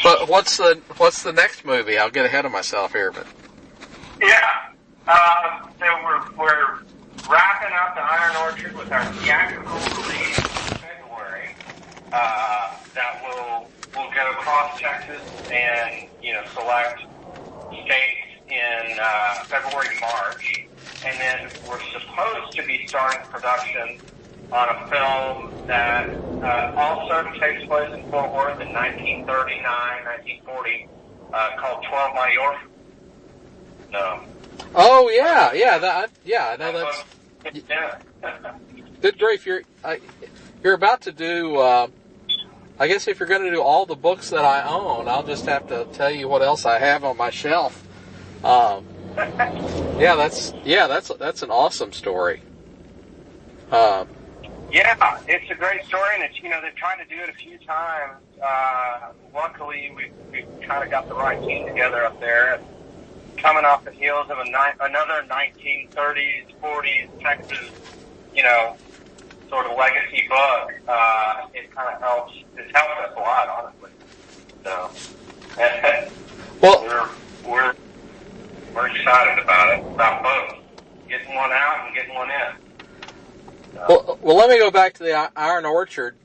But what's the next movie? I'll get ahead of myself here, but Yeah. So we're wrapping up the Iron Orchard with our theatrical release in February. That will go across Texas and select states in February, March, and then we're supposed to be starting production on a film that also takes place in Fort Worth in 1939, 1940, called 12 Mighty Orphans. oh I know that's. Yeah. Good grief, you're about to do. I guess if you're going to do all the books that I own, I'll just have to tell you what else I have on my shelf. That's an awesome story. Yeah, it's a great story, and it's they've tried to do it a few times. Luckily, we've kind of got the right team together up there. Coming off the heels of another 1930s, 40s Texas, sort of legacy book, it kind of helps. It's helped us a lot, honestly. So, well, we're excited about both getting one out and getting one in. So. Well, let me go back to the Iron Orchard.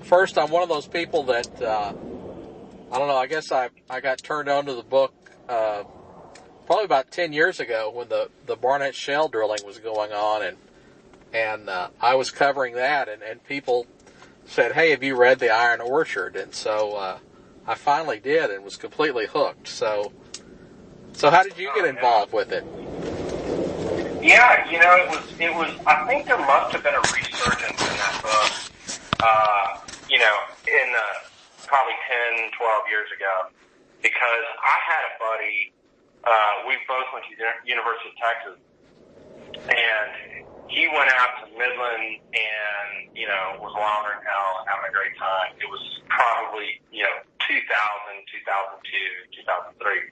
First, I'm one of those people that I don't know. I guess I got turned on to the book probably about 10 years ago when the Barnett Shale drilling was going on, and I was covering that, and people said, "Hey, have you read the Iron Orchard?" And so I finally did, and was completely hooked. So how did you get involved with it? Yeah, it was. I think there must have been a resurgence in that book. In probably 10, 12 years ago, because I had a buddy. We both went to University of Texas, and he went out to Midland and, was wildering hell and having a great time. It was probably, 2000, 2002, 2003.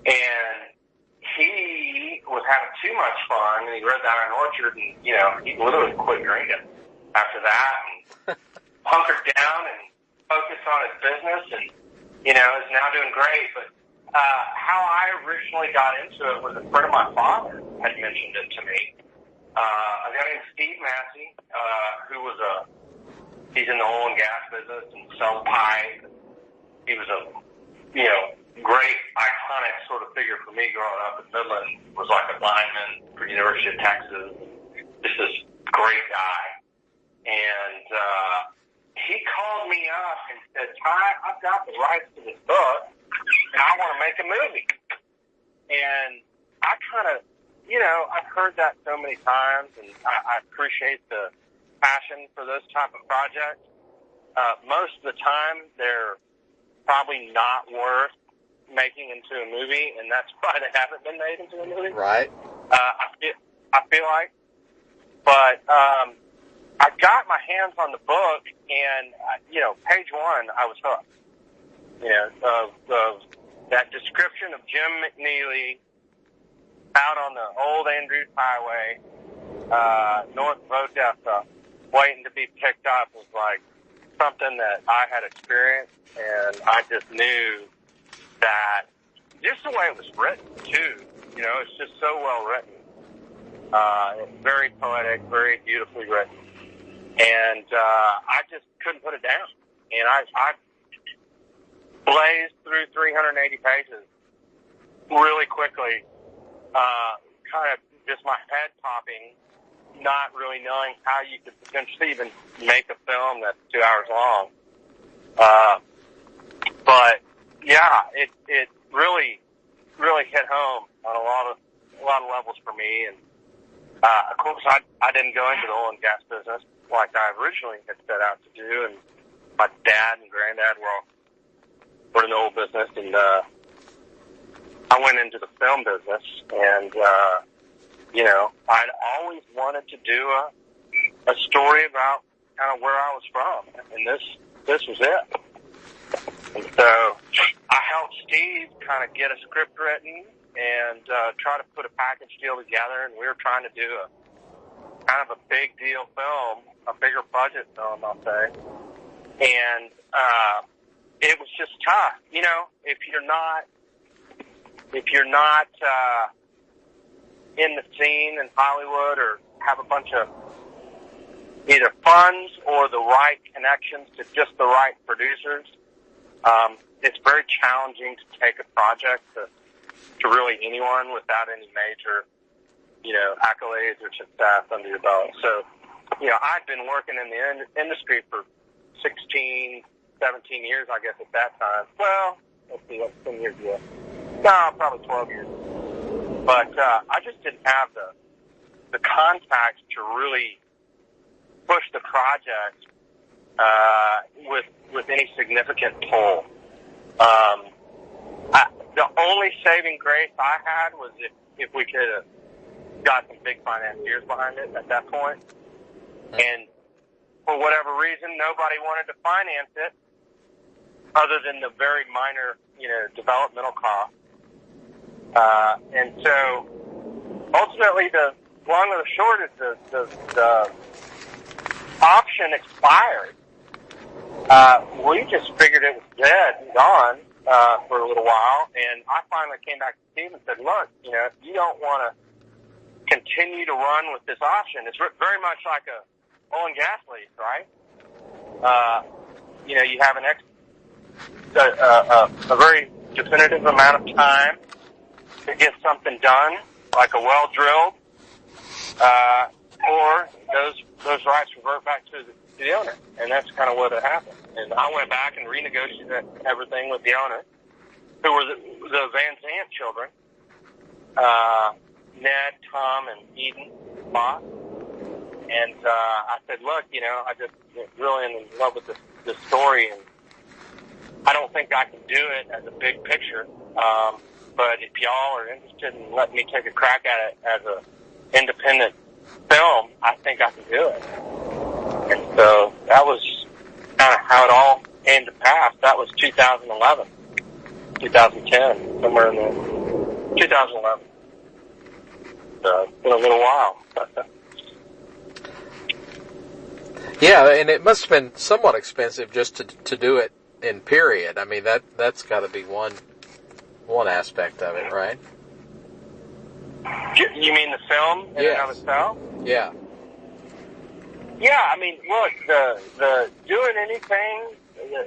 And he was having too much fun, and he read the Iron Orchard, and, he literally quit drinking after that and hunkered down and focused on his business and, is now doing great. But how I originally got into it was a friend of my father had mentioned it to me. A guy named Steve Massey, he's in the oil and gas business and sells pipe. He was a, great, iconic sort of figure for me growing up in Midland. Was like a lineman for University of Texas. Just this great guy. And he called me up and said, "Ty, I've got the rights to this book, and I want to make a movie." And I kind of, I've heard that so many times, and I appreciate the passion for those type of projects. Most of the time, they're probably not worth making into a movie, and that's why they haven't been made into a movie. Right. I feel like. But I got my hands on the book, and, page one, I was hooked. Of that description of Jim McNeely out on the old Andrews Highway, north of Odessa, waiting to be picked up was like something that I had experienced, and I just knew that just the way it was written, too, it's just so well written. It's very poetic, very beautifully written. And I just couldn't put it down. And I blazed through 380 pages really quickly, kind of just my head popping, not really knowing how you could potentially even make a film that's 2 hours long. But yeah, it really hit home on a lot of levels for me. And of course, I didn't go into the oil and gas business like I originally had set out to do, and my dad and granddad were in the oil business, and I went into the film business, and I'd always wanted to do a story about kind of where I was from, and this was it. And so I helped Steve kind of get a script written and try to put a package deal together, and we were trying to do a kind of a big deal film, a bigger budget film, I'll say. And it was just tough. You know, if you're not in the scene in Hollywood or have a bunch of either funds or the right connections to just the right producers, it's very challenging to take a project to really anyone without any major, you know, accolades or success under your belt. So, you know, I'd been working in the industry for 16, 17 years, I guess, at that time. Well, let's see, that's 10 years ago. No, probably 12 years. But I just didn't have the contacts to really push the project with any significant pull. The only saving grace I had was if we could have got some big financiers behind it at that point. And for whatever reason, nobody wanted to finance it other than the very minor, you know, developmental costs. And so ultimately the long and the short is the option expired. We just figured it was dead and gone for a little while, and I finally came back to Steve and said, look, you know, if you don't want to continue to run with this option, it's very much like a oil and gas lease, right? You know, you have a very definitive amount of time to get something done, like a well drilled, or those rights revert back to the owner, and that's kind of what had happened. And I went back and renegotiated everything with the owner, who were the Van Zandt children, Ned, Tom, and Eden Bott. And I said, look, you know, I just really am in love with this story, and I don't think I can do it as a big picture. But if y'all are interested in letting me take a crack at it as an independent film, I think I can do it. And so that was kind of how it all came to pass. That was 2011, 2010, somewhere in there. 2011. So it's been a little while. Yeah, and it must have been somewhat expensive just to do it in period. I mean, that's got to be one aspect of it, right? You mean the film in and of itself? Yeah. Yeah, I mean, look, the doing anything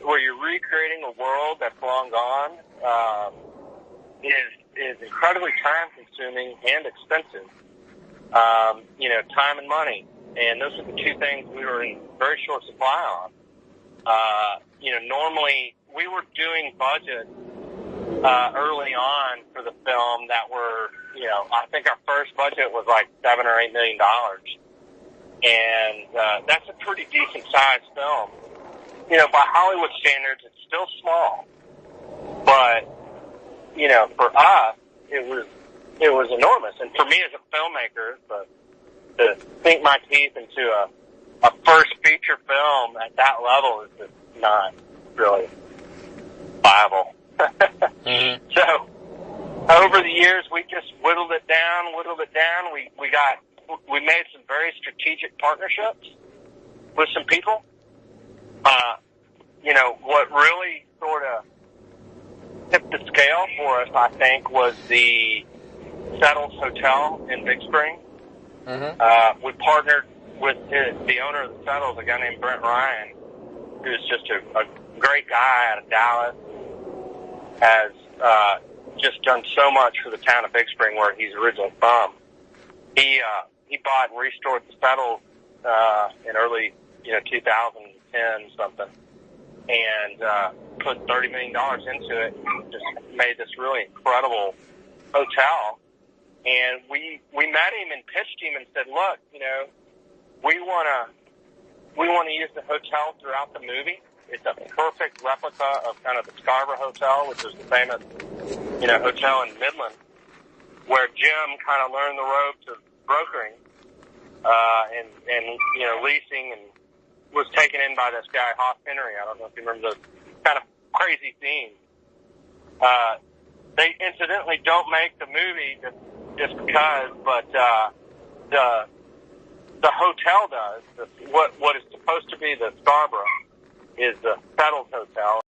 where you're recreating a world that's long gone is incredibly time consuming and expensive. You know, time and money, and those are the two things we were in very short supply on. You know, normally we were doing budgets early on for the film that were, you know, I think our first budget was like $7 or $8 million. And that's a pretty decent sized film. You know, by Hollywood standards, it's still small. But, you know, for us, it was enormous. And for me as a filmmaker, to sink my teeth into a first feature film at that level is just not really viable. Mm-hmm. So, over the years, we just whittled it down. We made some very strategic partnerships with some people. You know, what really sort of tipped the scale for us, I think, was the Settles Hotel in Big Spring. Mm-hmm. We partnered with the owner of the Settles, a guy named Brent Ryan, who's just a great guy out of Dallas, has just done so much for the town of Big Spring, where he's originally from. He bought and restored the Settles in early, 2010 something, and put $30 million into it. And just made this really incredible hotel. And we met him and pitched him and said, look, we want to use the hotel throughout the movie. It's a perfect replica of kind of the Scarborough Hotel, which is the famous, hotel in Midland, where Jim kind of learned the ropes of brokering, and leasing, and was taken in by this guy, Hoff Henry. I don't know if you remember those kind of crazy scenes. They incidentally don't make the movie just because, but the hotel does. What is supposed to be the Scarborough is the Settles Hotel.